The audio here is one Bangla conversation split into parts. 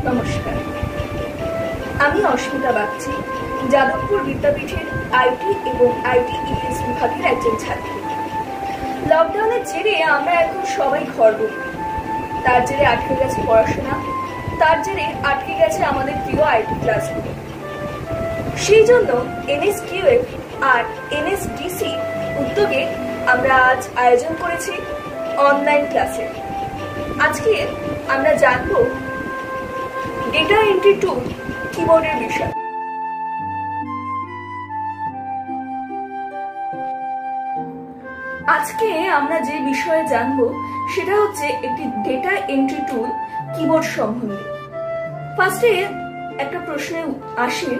নমস্কার, আমি অস্মিতা বাগচি, যাদবপুর বিদ্যাপীঠের আইটি এবং ITES বিভাগের একজন ছাত্রী। লকডাউনের জেরে আমরা এখন সবাই ঘরবন্দি। তার জেরে আটকে গেছে পড়াশোনা, তার জেরে আটকে গেছে আমাদের প্রিয় আইটি ক্লাসগুলো। সেই জন্য NSQF আর NSDC উদ্যোগে আমরা আজ আয়োজন করেছি অনলাইন ক্লাসের। আজকে আমরা জানবো ডেটা এন্ট্রি টুল কিবোর্ডের বিষয়। আজকে আমরা যে বিষয়ে জানবো সেটা হচ্ছে একটি ডেটা এন্ট্রি টুল কিবোর্ড সম্বন্ধে। ফার্স্টে একটা প্রশ্ন আসে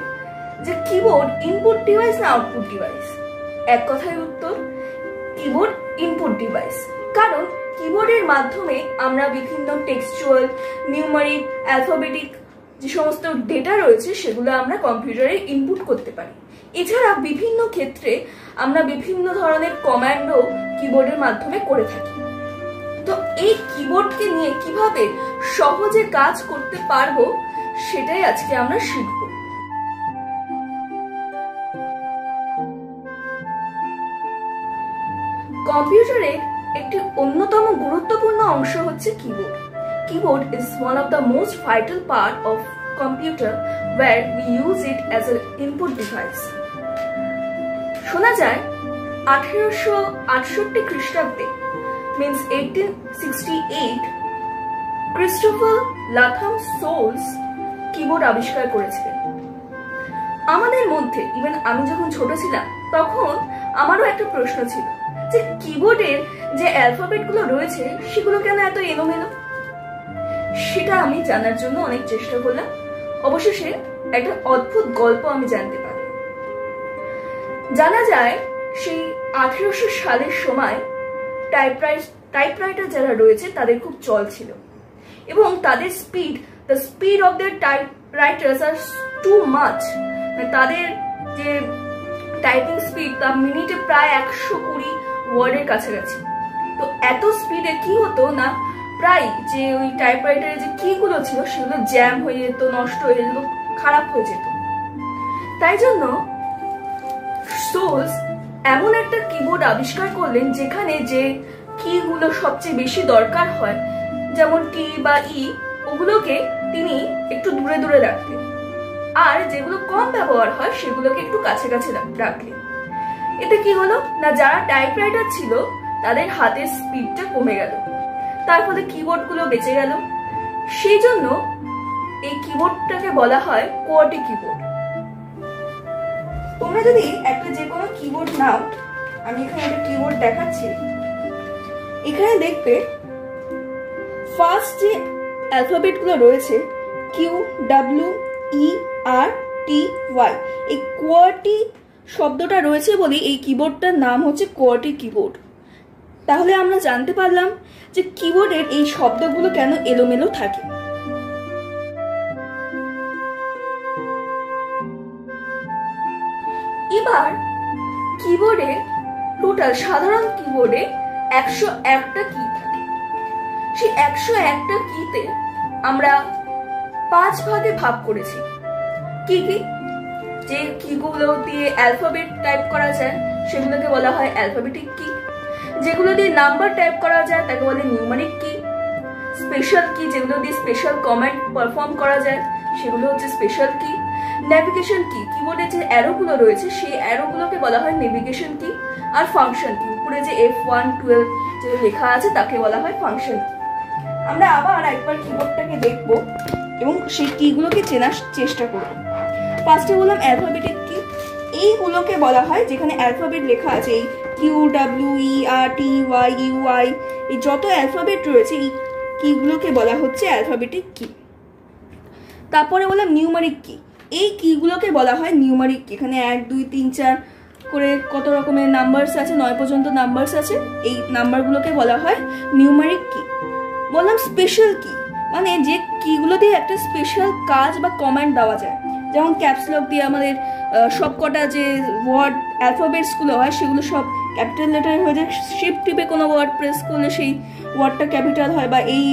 যে কিবোর্ড ইনপুট ডিভাইস না আউটপুট ডিভাইস? এক কথায় উত্তর, কিবোর্ড ইনপুট ডিভাইস। কারণ কিবোর্ডের মাধ্যমে আমরা বিভিন্ন টেক্সচুয়াল, নিউমারিক, অ্যালফাবেটিক যে সমস্ত ডেটা রয়েছে সেগুলো আমরা কম্পিউটারে ইনপুট করতে পারি। এছাড়া বিভিন্ন ক্ষেত্রে আমরা বিভিন্ন ধরনের কমান্ডও কিবোর্ডের মাধ্যমে করে থাকি। তো এই কিবোর্ডকে নিয়ে কিভাবে সহজে কাজ করতে পারবো সেটাই আজকে আমরা শিখব। কম্পিউটারে একটি অন্যতম গুরুত্বপূর্ণ অংশ হচ্ছে keyboard. Keyboard is one of the most vital part of computer where we use it as an input device. শোনা যায় 1868 খ্রিস্টাব্দে means 1868 Christopher Latham Sholes keyboard আবিষ্কার করেছিলেন। আমাদের মধ্যে ইভেন আমি যখন ছোট ছিলাম তখন আমারও একটা প্রশ্ন ছিল যে কিবোর্ডের যে অ্যালফাবেট গুলো রয়েছে সেগুলো কেন এত এলোমেলো। সেটা আমি জানার জন্য অনেক চেষ্টা করলাম। অবশেষে একটা অদ্ভুত গল্প আমি জানতে পারলাম। জানা যায় সেই 1800 সালের সময় টাইপরাইটার যারা রয়েছে তাদের খুব চল ছিল এবং তাদের the speed of their typewriters are too much. তাদের যে টাইপিং স্পিড তা মিনিটে প্রায় 120 ওয়ার্ডের কাছাকাছি। তো এত স্পিডে কি হতো না, প্রায় যে ওই টাইপরাইটারের যে কি গুলো ছিল সেগুলো জ্যাম হয়ে যেত, নষ্ট হয়ে যেত, খারাপ হয়ে যেত। তাই জন্য সোলস এমন একটা কিবোর্ড আবিষ্কার করলেন যেখানে যে কি গুলো সবচেয়ে বেশি দরকার হয়, যেমন টি বা ই, ওগুলোকে তিনি একটু দূরে দূরে রাখতেন, আর যেগুলো কম ব্যবহার হয় সেগুলোকে একটু কাছে কাছে রাখলেন। এতে কি হলো না, যারা টাইপরাইটার ছিল তাদের হাতের স্পিডটা কমে গেল, তার ফলে কিবোর্ড গুলো বেঁচে গেল। সেই জন্য এই কিবোর্ডটাকে বলা হয় কোয়ার্টি কিবোর্ড। তোমরা যদি একটা যে কোনো কিবোর্ড নাও, আমি এখানে একটা কিবোর্ড দেখাচ্ছি, এখানে দেখবে ফার্স্ট যে অ্যালফাবেট গুলো রয়েছে QWERTY, এই কোয়ার্টি শব্দটা রয়েছে বলে এই কিবোর্ডটার নাম হচ্ছে কোয়ার্টি কিবোর্ড। তাহলে আমরা জানতে পারলাম যে কিবোর্ডের এই শব্দগুলো কেন এলোমেলো থাকে। এবার কিবোর্ডে টোটাল সাধারণ কিবোর্ডে 101টা কি থাকে। সেই 101টা কিতে আমরা 5 ভাগে ভাগ করেছি। কি কি? যে কিগুলো দিয়ে অ্যালফাবেট টাইপ করা যায় সেগুলোকে বলা হয় অ্যালফাবেটিক কি, যেগুলো দিয়ে নাম্বার টাইপ করা যায় তাকে বলে নিউমারিক কি, স্পেশাল কি যেগুলো দিয়ে স্পেশাল কমান্ড পারফর্ম করা যায় সেগুলো হচ্ছে স্পেশাল কি, নেভিগেশন কি, কিবোর্ডে যে অ্যারোগুলো রয়েছে সেই অ্যারোগুলোকে বলা হয় নেভিগেশন কি, আর ফাংশন কি, উপরে যে F1 12 যেটা লেখা আছে তাকে বলা হয় ফাংশন। আমরা আবার একবার কিবোর্ডটাকে দেখব এবং সেই কিগুলোকে চেনার চেষ্টা করব। ফার্স্টে বললাম অ্যালফাবেটিক কি। এইগুলোকে বলা হয়, যেখানে অ্যালফাবেট লেখা আছে, এই Q W E R T Y U I, এই যত অ্যালফাবেট রয়েছে এই কিগুলোকে বলা হচ্ছে অ্যালফাবেটিক কি। তারপরে বললাম নিউমারিক কি, এই কিগুলোকে বলা হয় নিউমারিক কি। এখানে 1 2 3 4 করে কত রকমের নাম্বারস আছে, 9 পর্যন্ত নাম্বারস আছে, এই নাম্বারগুলোকে বলা হয় নিউমারিক কি। বললাম স্পেশাল কি, মানে যে কিগুলো দিয়ে একটা স্পেশাল কাজ বা কমান্ড দেওয়া যায়, যেমন ক্যাপসলক দিয়ে আমাদের সবকটা যে ওয়ার্ড অ্যালফাবেটসগুলো হয় সেগুলো সব ক্যাপিটাল লেটার হয়ে যায়। শিফট টিপে কোনো ওয়ার্ড প্রেস করলে সেই ওয়ার্ডটা ক্যাপিটাল হয়, বা এই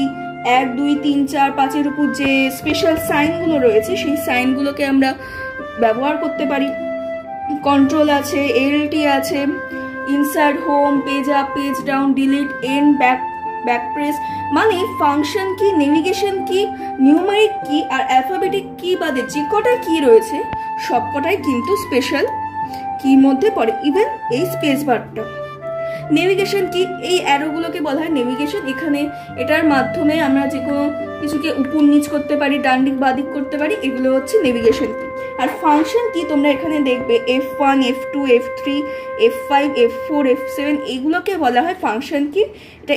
1 2 3 4 5-এর উপর যে স্পেশাল সাইনগুলো রয়েছে সেই সাইনগুলোকে আমরা ব্যবহার করতে পারি। কন্ট্রোল আছে, এলটি আছে, insert, home, page up, page down, delete, end, back press. মানে function key, navigation key, numeric key আর অ্যালফাবেটিক কি বাদে যে কটা কি রয়েছে সবকটাই কিন্তু স্পেশাল কির মধ্যে পড়ে, ইভেন এই স্পেস বারটা। নেভিগেশন কি, এই অ্যারোগুলোকে বলা হয় নেভিগেশন। এখানে এটার মাধ্যমে আমরা যে কোনো কিছুকে উপর নিচ করতে পারি, ডান দিক বাঁ দিক করতে পারি, এগুলো হচ্ছে নেভিগেশন কি। আর ফাংশন কি তোমরা এখানে দেখবে F1 F2 F3 F5 F4 F7 এইগুলোকে বলা হয় ফাংশন কি। এটা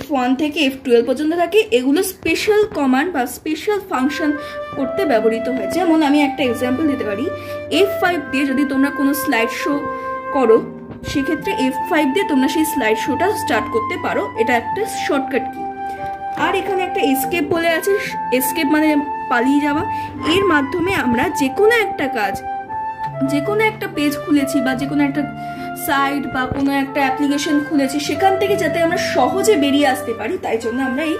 F1 থেকে F12 পর্যন্ত থাকে। এগুলো স্পেশাল কমান্ড বা স্পেশাল ফাংশন করতে ব্যবহৃত হয়। যেমন আমি একটা এক্সাম্পল দিতে পারি, F5 দিয়ে যদি তোমরা কোনো স্লাইড শো করো সেক্ষেত্রে F5 দিয়ে তোমরা সেই স্লাইড শোটা স্টার্ট করতে পারো, এটা একটা শর্টকাট কি। আর এখানে একটা এসকেপ বলে আছে, এসকেপ মানে পালিয়ে যাওয়া। এর মাধ্যমে আমরা যে কোনো একটা কাজ, যে কোনো একটা পেজ খুলেছি বা যে কোনো একটা সাইট বা কোনো একটা অ্যাপ্লিকেশন খুলেছি সেখান থেকে যাতে আমরা সহজে বেরিয়ে আসতে পারি তাই জন্য আমরা এই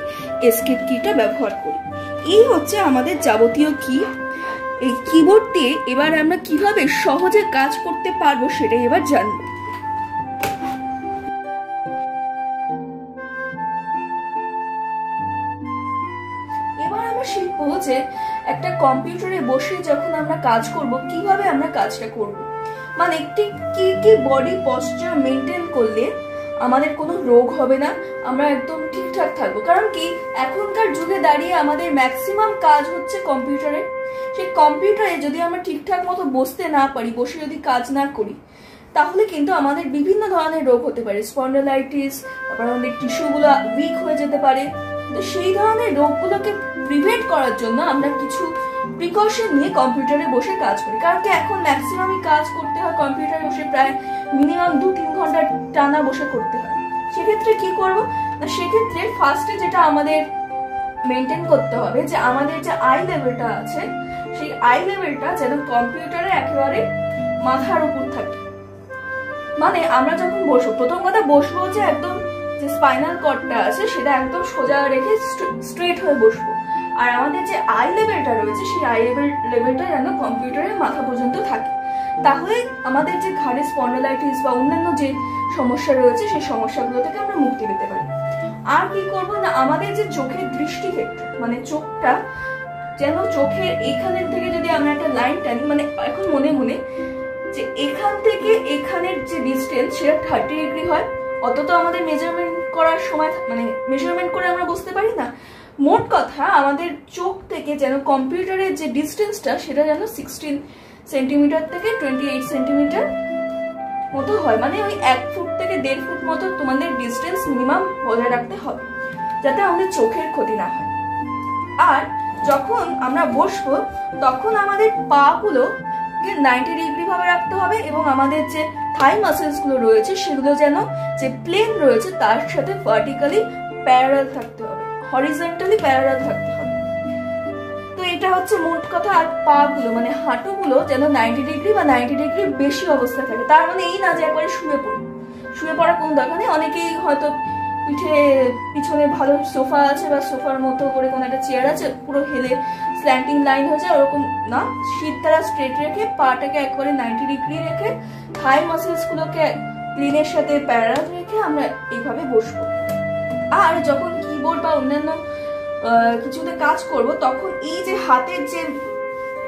এসকেপ কিটা ব্যবহার করি। এই হচ্ছে আমাদের যাবতীয় কি। এই কিবোর্ড দিয়ে এবার আমরা কিভাবে সহজে কাজ করতে পারবো সেটাই এবার জানবো। এবার আমরা শিখবো যে একটা কম্পিউটারে বসে যখন আমরা কাজ করব কিভাবে আমরা কাজটা করব। মানে একটি কি বডি পশ্চার মেনটেন করলে আমাদের কোনো রোগ হবে না, আমরা একদম ঠিকঠাক থাকবো। কারণ কি এখনকার যুগে দাঁড়িয়ে আমাদের ম্যাক্সিমাম কাজ হচ্ছে কম্পিউটারে। সেই কম্পিউটারে যদি আমরা ঠিকঠাক মতো বসতে না পারি, বসে যদি কাজ না করি, তাহলে কিন্তু আমাদের বিভিন্ন ধরনের রোগ হতে পারে, স্পন্ডালাইটিস, তারপর আমাদের টিস্যুগুলো উইক হয়ে যেতে পারে। তো সেই ধরনের রোগগুলোকে প্রিভেন্ট করার জন্য আমরা কিছু প্রিকশন নিয়ে কম্পিউটারে বসে কাজ করি। কারণ কি এখন ম্যাক্সিমামই কাজ করতে হয় কম্পিউটারে বসে, প্রায় মিনিমাম 2-3 ঘন্টা টানা বসে করতে হয়। সেক্ষেত্রে কি করবো না, সেক্ষেত্রে ফার্স্টে যেটা আমাদের মেনটেন করতে হবে যে আমাদের যে আই লেভেলটা আছে সেই আই লেভেলটা যেন কম্পিউটারে একেবারে মাথার উপর থাকে। মানে আমরা যখন বসবো, প্রথম কথা বসবো যে একদম যে স্পাইনাল কর্ডটা আছে সেটা একদম সোজা রেখে স্ট্রেট হয়ে বসবো। আর আমাদের যে আই লেভেলটা রয়েছে সেই আই লেভেলটা যেন কম্পিউটারের মাথা পর্যন্ত থাকে। তাহলে আমাদের যে ঘাড়ে স্পন্ডালাইটিস বা অন্যান্য যে সমস্যা রয়েছে সেই সমস্যাগুলো থেকে আমরা মুক্তি পেতে পারি। আর কি করবো না, আমাদের যে চোখের দৃষ্টিক্ষেত্র মানে চোখটা যেন চোখের এখানের থেকে যদি আমরা একটা লাইন টানি, মানে এখন মনে মনে যে এখান থেকে এখানের যে ডিস্টেন্স সেটা 30 ডিগ্রি হয়। অত তো আমাদের মেজারমেন্ট করার সময় মানে মেজারমেন্ট করে আমরা বুঝতে পারি না। মোট কথা আমাদের চোখ থেকে যেন কম্পিউটারের যে ডিস্টেন্সটা সেটা যেন 16 সেন্টিমিটার থেকে 28 সেন্টিমিটার মতো হয়। মানে ওই 1 ফুট থেকে 1.5 ফুট মতো তোমাদের ডিস্টেন্স মিনিমাম বজায় রাখতে হবে যাতে আমাদের চোখের ক্ষতি না হয়। আর যখন আমরা বসবো তখন আমাদের পা গুলো 90 ডিগ্রি ভাবে রাখতে হবে এবং আমাদের যে থাই মাসেলস গুলো রয়েছে সেগুলো যেন যে প্লেন রয়েছে তার সাথে ভার্টিক্যালি প্যারালাল থাকতে হবে, হরিজন্টালি প্যারালাল থাকতে হবে। তো এটা হচ্ছে মোট কথা। আর পা গুলো মানে হাঁটুগুলো যেন 90 ডিগ্রি বা 90 ডিগ্রির বেশি অবস্থায় থাকে। তার মানে এই না যে একবারে শুয়ে পড়বো, শুয়ে পড়ার কোনো দরকার নেই। অনেকেই হয়তো পিছনে ভালো সোফা আছে বা সোফার মতো করে কোনো একটা চেয়ার আছে, পুরো হেলে স্ল্যান্টিং লাইন হয়ে যায়, ওরকম না। শীত দ্বারা স্ট্রেট রেখে পাটাকে একবারে 90 ডিগ্রি রেখে থাই মাসেলস গুলোকে প্লেনের সাথে প্যারালাল রেখে আমরা এইভাবে বসবো। আর যখন কিবোর্ড বা অন্যান্য কিছুতে কাজ করব তখন এই যে হাতের যে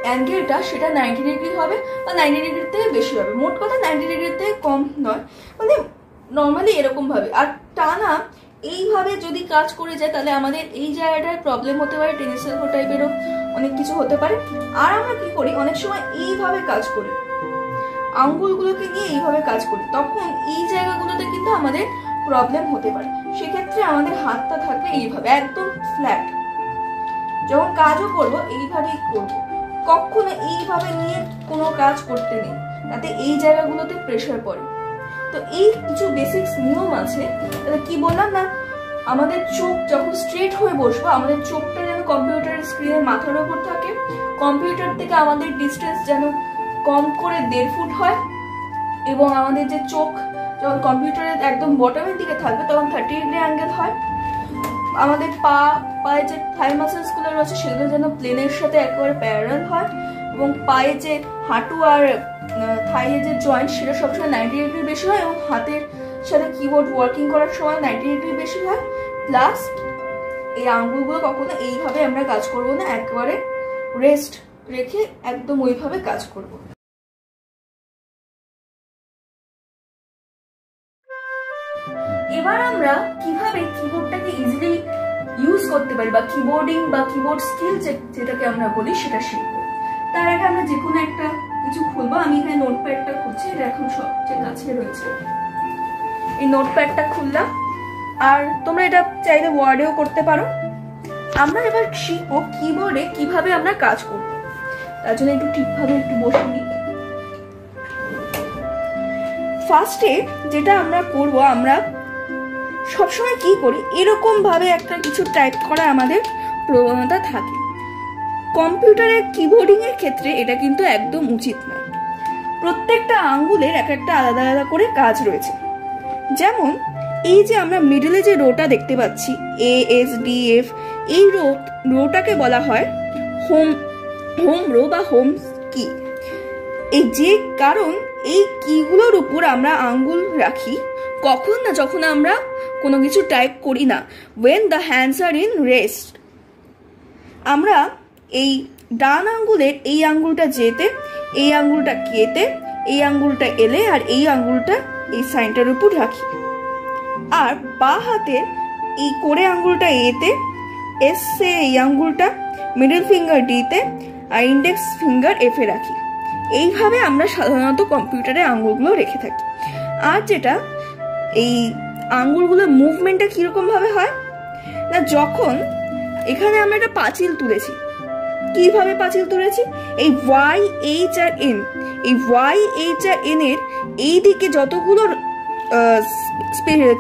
অ্যাঙ্গেলটা সেটা 90 ডিগ্রি হবে বা 90 ডিগ্রির থেকে বেশি হবে। মোট কথা 90 ডিগ্রির থেকে কম নয়, মানে নর্মালি এরকম ভাবে। আর টানা এইভাবে যদি কাজ করে যায় তাহলে আমাদের এই জায়গাটার প্রবলেম হতে পারে, টেনিস এলবো টাইপেরও অনেক কিছু হতে পারে। আর আমরা কি করি, অনেক সময় এইভাবে কাজ করি, আঙ্গুলগুলোকে নিয়ে এইভাবে কাজ করি, তখন এই জায়গাগুলোতে কিন্তু আমাদের প্রবলেম হতে পারে। সেক্ষেত্রে আমাদের হাতটা থাকবে এইভাবে একদম ফ্ল্যাট। যখন কাজও করব এইভাবেই করব, কখনো এইভাবে নিয়ে কোনো কাজ করতে নেই, তাতে এই জায়গাগুলোতে প্রেশার পড়ে। তো এই কিছু বেসিক্স নিয়ম আছে। কি বললাম না, আমাদের চোখ যখন স্ট্রেট হয়ে বসবো, আমাদের চোখটা যেন কম্পিউটারের স্ক্রিনের মাথার উপর থাকে, কম্পিউটার থেকে আমাদের ডিস্টেন্স যেন কম করে 1.5 ফুট হয়, এবং আমাদের যে চোখ যখন কম্পিউটারের একদম বটমের দিকে থাকবে তখন 30 ডিগ্রি অ্যাঙ্গেল হয়। আমাদের পায়ে যে থাই মাসেলস গুলো রয়েছে সেগুলো যেন প্লেনের সাথে একেবারে প্যারালাল হয়, এবং পায়ে যে হাঁটু আর থাইয়ের যে জয়েন্ট সেটা সবসময় 90 ডিগ্রি বেশি হয়, এবং হাতের সাথে কিবোর্ড ওয়ার্কিং করার সময় 90 ডিগ্রি বেশি হয়। প্লাস এই আঙ্গুলগুলো কখনো এইভাবে আমরা কাজ করবো না, একেবারে রেস্ট রেখে একদম ওইভাবে কাজ করব। এবার আমরা কিভাবে কিবোর্ডটাকে ইজিলি ইউজ করতে পারি বা কিবোর্ডিং বা কিবোর্ড স্কিল যেটাকে আমরা বলি সেটা শিখবো। তার আগে আমরা যে কোনো একটা কিছু খুলবো। আমি এখানে নোটপ্যাডটা খুলছি, এটা এখন সবচেয়ে কাছে রয়েছে। এই নোটপ্যাডটা খুললাম, আর তোমরা এটা চাইলে ওয়ার্ডেও করতে পারো। আমরা এবার শিখবো কিবোর্ডে কিভাবে আমরা কাজ করব। তার জন্য একটু ঠিকভাবে একটু বসে নিই। ফার্স্টে যেটা আমরা করব, আমরা সবসময় কি করি, এরকম ভাবে একটা কিছু টাইপ করা আমাদের প্রবণতা থাকে। কম্পিউটারের কিবোর্ডিং এর ক্ষেত্রে এটা কিন্তু একদম উচিত না। প্রত্যেকটা আঙ্গুলের এক একটা আলাদা আলাদা করে কাজ রয়েছে। যেমন এই যে আমরা মিডলে যে রোটা দেখতে পাচ্ছি ASDF, এই রোটাকে বলা হয় হোম রো বা হোম কি। এই যে কারণ এই কিগুলোর উপর আমরা আঙ্গুল রাখি কখন না, যখন আমরা কোনো কিছু টাইপ করি না, when the hands are in rest। আমরা এই ডান আঙ্গুলের এই আঙ্গুলটা যেতে, এই আঙ্গুলটা কেতে, এই আঙ্গুলটা এলে, আর এই আঙ্গুলটা এই সাইনটার উপর রাখি। আর বা হাতের এই করে আঙ্গুলটা এতে, এসে এই আঙ্গুলটা, মিডল ফিঙ্গার ডিতে, আর ইন্ডেক্স ফিঙ্গার এফে রাখি। এইভাবে আমরা সাধারণত কম্পিউটারে আঙ্গুলগুলো রেখে থাকি। আর যেটা এই আঙ্গুলগুলো মুভমেন্টটা কিরকম ভাবে হয় না, যখন এখানে আমরা একটা পাঁচিল তুলেছি, কিভাবে পাঁচিল তুলেছি, এই YH আর N, এই YH আর N এর এই দিকে যতগুলো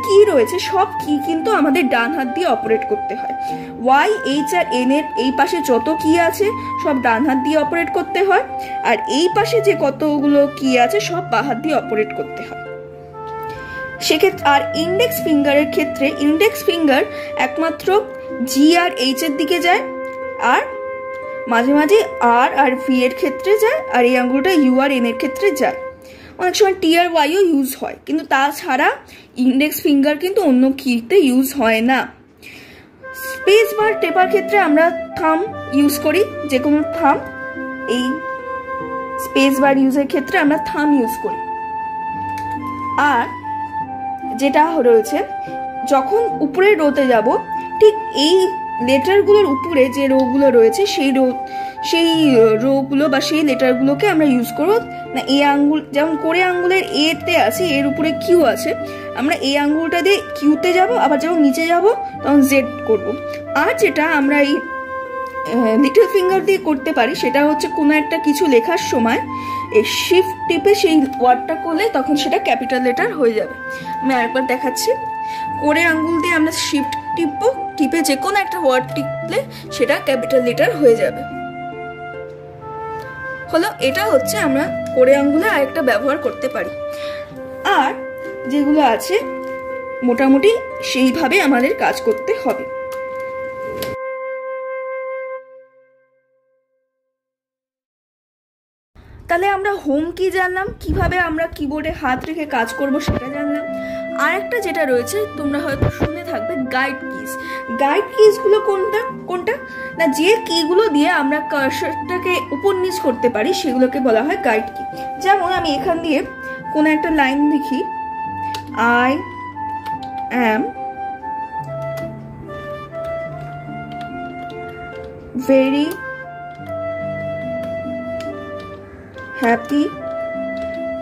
কি রয়েছে সব কি কিন্তু আমাদের ডান হাত দিয়ে অপারেট করতে হয়। YH আর N এর এই পাশে যত কি আছে সব ডান হাত দিয়ে অপারেট করতে হয়, আর এই পাশে যে কতগুলো কি আছে সব বাঁ হাত দিয়ে অপারেট করতে হয়। সেক্ষেত্রে আর ইন্ডেক্স ফিঙ্গারের ক্ষেত্রে ইন্ডেক্স ফিঙ্গার একমাত্র G আর H এর দিকে যায়, আর মাঝে মাঝে R আর V এর ক্ষেত্রে যায়, আর এই আঙ্গুলটা U আর N এর ক্ষেত্রে যায়। অনেক সময় T আর Y ও ইউজ হয়, কিন্তু তাছাড়া ইন্ডেক্স ফিঙ্গার কিন্তু অন্য কিতে ইউজ হয় না। স্পেস বার টেপার ক্ষেত্রে আমরা থাম ইউজ করি, যে কোনো থাম। এই স্পেস বার ইউজের ক্ষেত্রে আমরা থাম ইউজ করি। আর যেটা রয়েছে, যখন উপরে রোতে যাব, ঠিক এই লেটারগুলোর উপরে যে রোগুলো রয়েছে সেই রোগুলো বা সেই লেটারগুলোকে আমরা ইউজ করব না। এই আঙ্গুল যেমন করে আঙ্গুলের এতে আছে, এর উপরে কিউ আছে, আমরা এই আঙ্গুলটা দিয়ে কিউতে যাব, আবার যখন নিচে যাব তখন জেড করব। আর যেটা আমরা এই লিটল ফিঙ্গার দিয়ে করতে পারি সেটা হচ্ছে কোনো একটা কিছু লেখার সময় এই শিফট টিপে সেই ওয়ার্ডটা করলে তখন সেটা ক্যাপিটাল লেটার হয়ে যাবে। আমি আরেকবার দেখাচ্ছি। করে আঙ্গুল দিয়ে আমরা শিফট টিপে যে কোনো একটা ওয়ার্ড টিপলে সেটা ক্যাপিটাল লেটার হয়ে যাবে। হলো, এটা হচ্ছে আমরা করে আঙ্গুলে আরেকটা ব্যবহার করতে পারি। আর যেগুলো আছে মোটামুটি সেইভাবে আমাদের কাজ করতে হবে। তাহলে আমরা হোম কি জানলাম, কিভাবে আমরা কিবোর্ডে হাত রেখে কাজ করব সেটা জানলাম। আর একটা যেটা রয়েছে তোমরা হয়তো শুনে থাকবে, গাইড কিজ। গাইড কিজগুলো কোনটা না, যে কিগুলো দিয়ে আমরা কার্সরটাকে উপর নিচ করতে পারি সেগুলোকে বলা হয় গাইড কি। যেমন আমি এখান দিয়ে কোনো একটা লাইন লিখি, I am very happy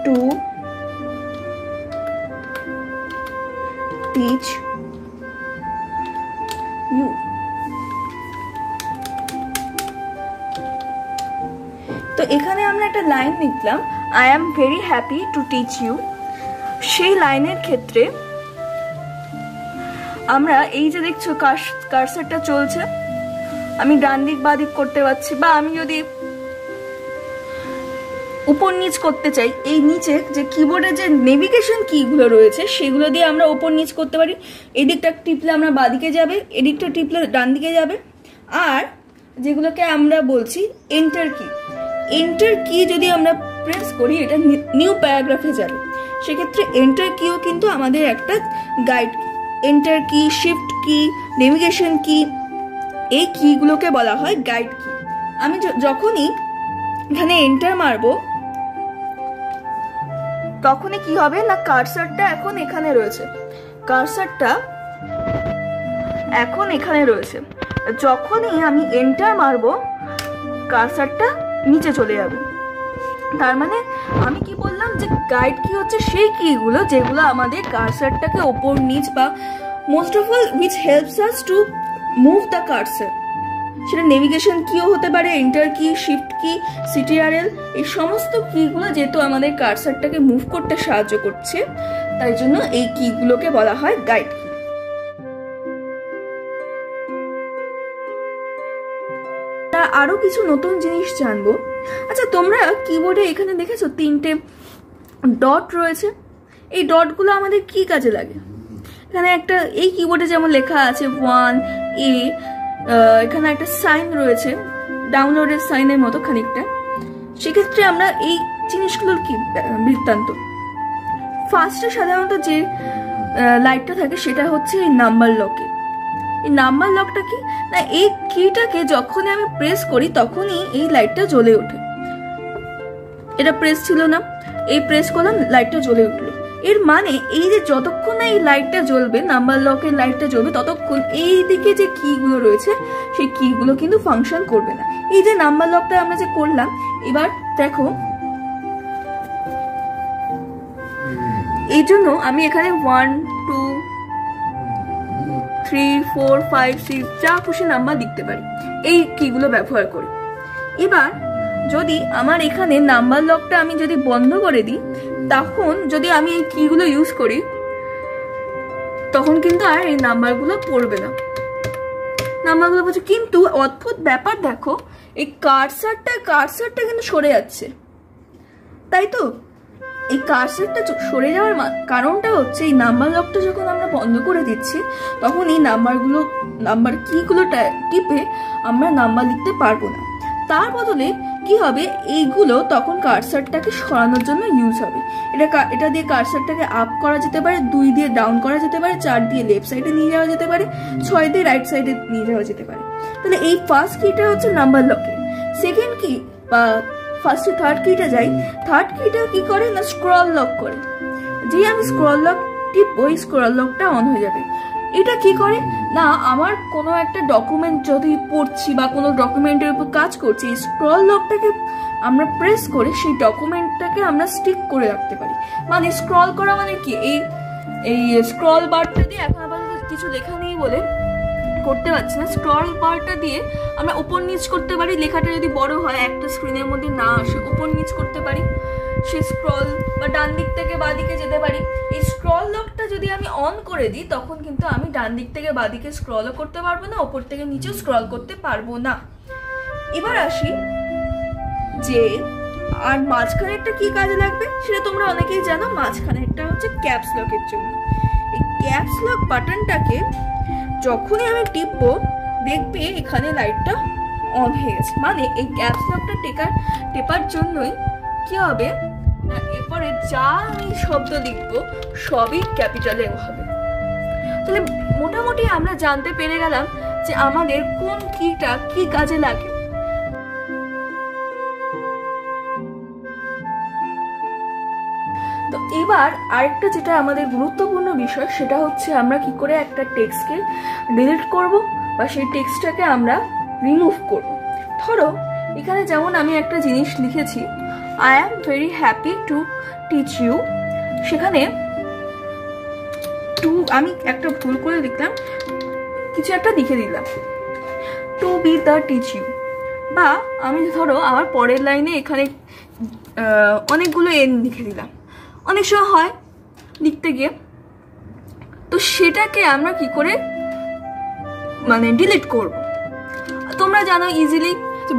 to teach you। তো এখানে আমরা একটা লাইন লিখলাম, I am very happy to teach you. সেই লাইনের ক্ষেত্রে আমরা এই যে দেখছো কার্সারটা চলছে, আমি ডান দিক বাঁ দিক করতে পারছি, বা আমি যদি উপর নিচ করতে চাই, এই নিচে যে কিবোর্ডে যে নেভিগেশন কিগুলো রয়েছে সেগুলো দিয়ে আমরা উপর নিচ করতে পারি। এদিকটা টিপলে আমরা বাঁ দিকে যাবে, এদিকটা টিপলে ডান দিকে যাবে। আর যেগুলোকে আমরা বলছি এন্টার কি, এন্টার কি যদি আমরা প্রেস করি এটা নিউ প্যারাগ্রাফে যাবে। সেক্ষেত্রে এন্টার কিও কিন্তু আমাদের একটা গাইড কি। এন্টার কি, শিফট কি, নেভিগেশন কি, এই কিগুলোকে বলা হয় গাইড কি। আমি যখনই এখানে এন্টার মারবো তখনই কি হবে না, কার্সারটা এখন এখানে রয়েছে, কার্সারটা এখন এখানে রয়েছে। যখনই আমি এন্টার মারবো কার্সারটা নিচে চলে যাবে। তার মানে আমি কি বললাম যে গাইড কি হচ্ছে সেই কিগুলো যেগুলো আমাদের কার্সারটাকে ওপর নিচ বা most of all which helps us to move the cursor. সেটা নেভিগেশন কিও হতে পারে, এন্টার কি, শিফট কি, সিটিআরএল, এই সমস্ত কিগুলো যেহেতু আমাদের কার্সারটাকে মুভ করতে সাহায্য করছে, তাই জন্য এই কিগুলোকে বলা হয় গাইড কি। আরো কিছু নতুন জিনিস জানবো। আচ্ছা, তোমরা কিবোর্ডে এখানে দেখেছো 3টে ডট রয়েছে, এই ডটগুলো আমাদের কি কাজে লাগে? এখানে একটা এই কিবোর্ডে যেমন লেখা আছে 1A, এখানে একটা সাইন রয়েছে ডাউনলোডের সাইনের মতো খানিকটা। সেক্ষেত্রে আমরা এই জিনিসগুলোর কি বৃত্তান্ত? ফার্স্টে সাধারণত যে লাইটটা থাকে সেটা হচ্ছে এই নাম্বার লকে। এই নাম্বার লকটা কি না, এই কিটাকে যখনই আমি প্রেস করি তখনই এই লাইটটা জ্বলে ওঠে। এটা প্রেস ছিল না, এই প্রেস করলাম, লাইটটা জ্বলে উঠলো। এর মানে এই যে যতক্ষণ না এই লাইটটা জ্বলবে, নাম্বার লকের লাইটটা জ্বলবে, ততক্ষণ এই দিকে যে কিগুলো রয়েছে সেই কিগুলো কিন্তু ফাংশন করবে না। এই যে নাম্বার লকটা আমরা যে করলাম, এবার দেখো এই জন্য আমি এখানে 1 2 3 4 5 6 যা খুশি নাম্বার লিখতে পারি এই কিগুলো ব্যবহার করে। এবার যদি আমার এখানে নাম্বার লকটা আমি যদি বন্ধ করে দিই, তখন যদি আমি এই কিগুলো ইউজ করি তখন কিন্তু আর এই নাম্বারগুলো পড়বে না, নাম্বারগুলো পড়ছে। কিন্তু অদ্ভুত ব্যাপার দেখো, এই কার্সারটা কিন্তু সরে যাচ্ছে, তাই তো? এই কার্সারটা সরে যাওয়ার কারণটা হচ্ছে এই নাম্বার লকটা যখন আমরা বন্ধ করে দিচ্ছি তখন এই নাম্বার কিগুলো টিপে আমরা নাম্বার লিখতে পারবো না। তার বদলে কি হবে, এইগুলো তখন কার্সারটাকে সরানোর জন্য ইউজ হবে। এটা দিয়ে কার্সারটাকে আপ করা যেতে পারে, 2 দিয়ে ডাউন করা যেতে পারে, 4 দিয়ে লেফট সাইডে নিয়ে যাওয়া যেতে পারে, 6 দিয়ে রাইট সাইডে নিয়ে যাওয়া যেতে পারে। তাহলে এই ফার্স্ট কিটা হচ্ছে নাম্বার লকে। সেকেন্ড কি বা ফার্স্টে থার্ড কিটা যাই, থার্ড কিটা কি করে না, স্ক্রল লক করে। যে আমি স্ক্রল লক টিপবো, ওই স্ক্রল লকটা অন হয়ে যাবে। এটা কি করে না, আমার কোনো একটা ডকুমেন্ট যদি পড়ছি বা কোনো ডকুমেন্টের উপর কাজ করছি, এই স্ক্রল লকটাকে আমরা প্রেস করে সেই ডকুমেন্টটাকে আমরা স্টিক করে রাখতে পারি। মানে স্ক্রল করা মানে কি, এই স্ক্রল বারটা দিয়ে এখন আপাতত কিছু লেখা নেই বলে করতে পারছি না, স্ক্রল বারটা দিয়ে আমরা উপর নিচ করতে পারি। লেখাটা যদি বড় হয়, একটা স্ক্রিনের মধ্যে না আসে, উপর নিচ করতে পারি। সেই স্ক্রল বা ডান দিক থেকে বাঁ দিকে যেতে পারি। এই স্ক্রল লকটা যদি আমি অন করে দিই তখন কিন্তু আমি ডান দিক থেকে বাঁ দিকে স্ক্রলও করতে পারবো না, ওপর থেকে নিচেও স্ক্রল করতে পারবো না। এবার আসি যে আর মাঝখানেরটা কি কাজে লাগবে সেটা তোমরা অনেকেই জানো। মাঝখানেরটা হচ্ছে ক্যাপস লকের জন্য। এই ক্যাপস লক বাটনটাকে যখনই আমি টিপবো দেখবে এখানে লাইটটা অন হয়ে গেছে। মানে এই ক্যাপস লকটা টেপার জন্যই কি হবে না, এরপরে যা আমি শব্দ লিখবো সবই ক্যাপিটালে হবে। তাহলে মোটামুটি আমরা জানতে পেরে গেলাম যে আমাদের কোন কিটা কি কাজে লাগে। তো এবার আরেকটা যেটা আমাদের গুরুত্বপূর্ণ বিষয় সেটা হচ্ছে আমরা কি করে একটা টেক্সটকে ডিলিট করব বা সেই টেক্সটটাকে আমরা রিমুভ করব। ধরো এখানে যেমন আমি একটা জিনিস লিখেছি I am very happy to teach you, সেখানে টু আমি একটা ভুল করে লিখলাম, কিছু একটা লিখে দিলাম, to be the teach you. বা আমি ধরো আমার পরের লাইনে এখানে অনেকগুলো এন লিখে দিলাম, অনেক সময় হয় লিখতে গিয়ে, তো সেটাকে আমরা কি করে মানে ডিলিট করব। তোমরা জানো ইজিলি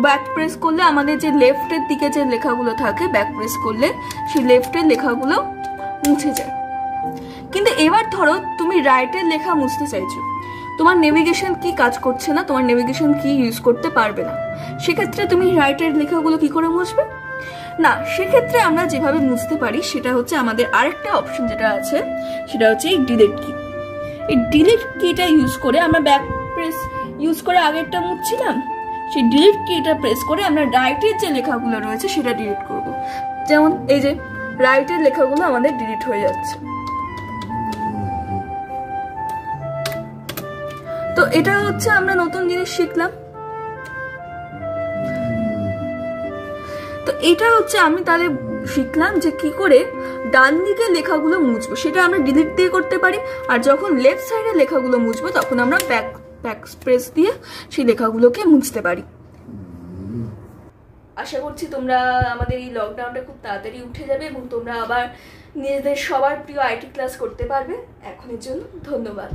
ব্যাক প্রেস করলে আমাদের যে লেফটের দিকে যে লেখাগুলো থাকে, ব্যাক প্রেস করলে সেই লেফটের লেখাগুলো মুছে যায়। কিন্তু এবার ধরো তুমি রাইটের লেখা মুছতে চাইছো, তোমার নেভিগেশন কি কাজ করছে না, তোমার নেভিগেশন কি ইউজ করতে পারবে না, সেক্ষেত্রে তুমি রাইটের লেখাগুলো কি করে মুছবে? না, সেক্ষেত্রে আমরা যেভাবে মুছতে পারি সেটা হচ্ছে আমাদের আরেকটা অপশন যেটা আছে সেটা হচ্ছে এই ডিলিট কি। এই ডিলিট কিটা ইউজ করে আমরা ব্যাক প্রেস ইউজ করে আগেরটা মুছছিলাম, সেই ডিলিট কিটা প্রেস করে আমরা রাইটের যে লেখাগুলো রয়েছে সেটা ডিলিট করব। যেমন এই যে রাইটের লেখাগুলো আমাদের ডিলিট হয়ে যাচ্ছে। তো এটা হচ্ছে আমরা নতুন জিনিস শিখলাম। তো এটা হচ্ছে আমি তাহলে শিখলাম যে কি করে ডান দিকে লেখাগুলো মুছবো, সেটা আমরা ডিলিট দিয়ে করতে পারি। আর যখন লেফট সাইডে লেখাগুলো মুছবো তখন আমরা ব্যাক প্রেস দিয়ে সেই লেখাগুলোকে মুছতে পারি। আশা করছি তোমরা আমাদের এই লকডাউনটা খুব তাড়াতাড়ি উঠে যাবে এবং তোমরা আবার নিজেদের সবার প্রিয় আইটি ক্লাস করতে পারবে। এখনের জন্য ধন্যবাদ।